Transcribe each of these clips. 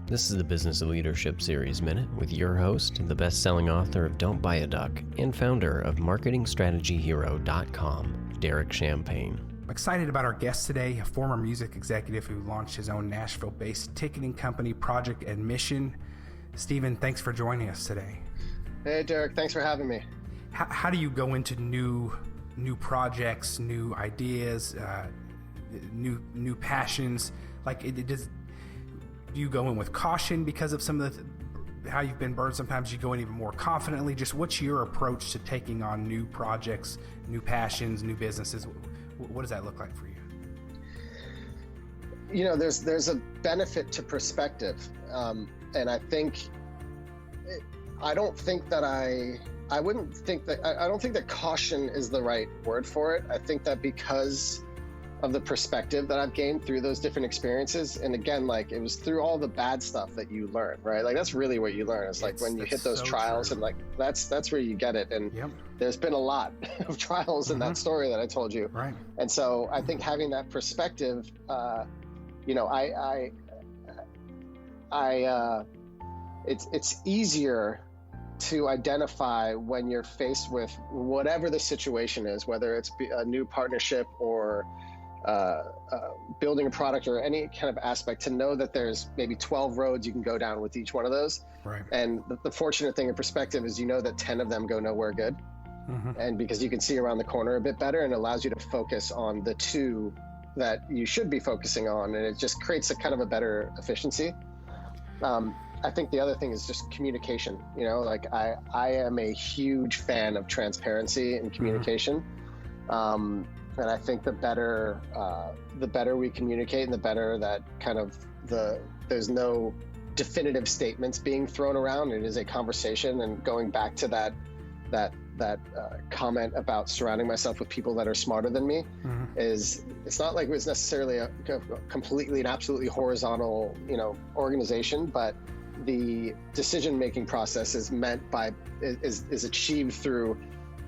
This is the Business of Leadership Series Minute with your host, the best-selling author of Don't Buy a Duck and founder of MarketingStrategyHero.com, Derek Champagne. I'm excited about our guest today, a former music executive who launched his own Nashville-based ticketing company, Project Admission. Stephen, thanks for joining us today. Hey, Derek, thanks for having me. How do you go into new projects, new ideas, new passions? Do you go in with caution because of some of how you've been burned? Sometimes you go in even more confidently. Just what's your approach to taking on new projects, new passions, new businesses? What does that look like for you? You know, there's a benefit to perspective, and I think I don't think that caution is the right word for it. I think that because of the perspective that I've gained through those different experiences, and again, like, it was through all the bad stuff that you learn, right? Like, that's really what you learn. It's like when you hit those trials, and like that's where you get it. And there's been a lot of trials in that story that I told you, right? And so I think having that perspective, it's easier to identify when you're faced with whatever the situation is, whether it's a new partnership or building a product or any kind of aspect, to know that there's maybe 12 roads you can go down with each one of those. Right. And the fortunate thing in perspective is, you know, that 10 of them go nowhere good. And because you can see around the corner a bit better, and allows you to focus on the two that you should be focusing on. And it just creates a kind of a better efficiency. I think the other thing is just communication. You know, like I am a huge fan of transparency and communication. And I think the better we communicate, and the better that there's no definitive statements being thrown around. It is a conversation. And going back to that comment about surrounding myself with people that are smarter than me, it's not like it was necessarily a completely and absolutely horizontal, organization, but the decision-making process is achieved through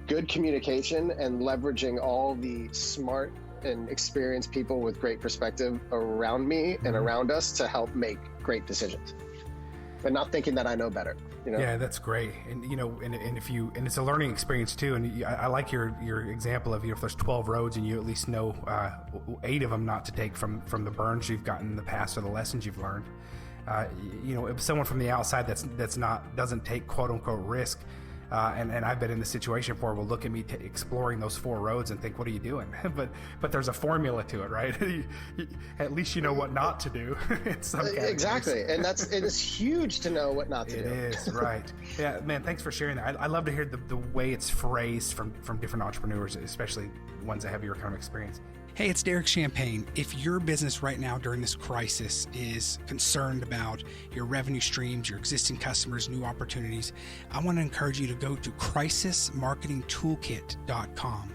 good communication and leveraging all the smart and experienced people with great perspective around me and around us to help make great decisions, but not thinking that I know better. Yeah, that's great. And and it's a learning experience too. And I like your example of, if there's 12 roads and you at least know 8 of them not to take from the burns you've gotten in the past or the lessons you've learned. If someone from the outside doesn't take quote unquote risk, and I've been in the situation before, will look at me exploring those 4 roads and think, what are you doing? but there's a formula to it, right? At least you know what not to do. In some exactly. And it is huge to know what not to do. It is, right. Yeah, man, thanks for sharing that. I love to hear the way it's phrased from different entrepreneurs, especially ones that have your kind of experience. Hey, it's Derek Champagne. If your business right now during this crisis is concerned about your revenue streams, your existing customers, new opportunities, I want to encourage you to go to crisismarketingtoolkit.com.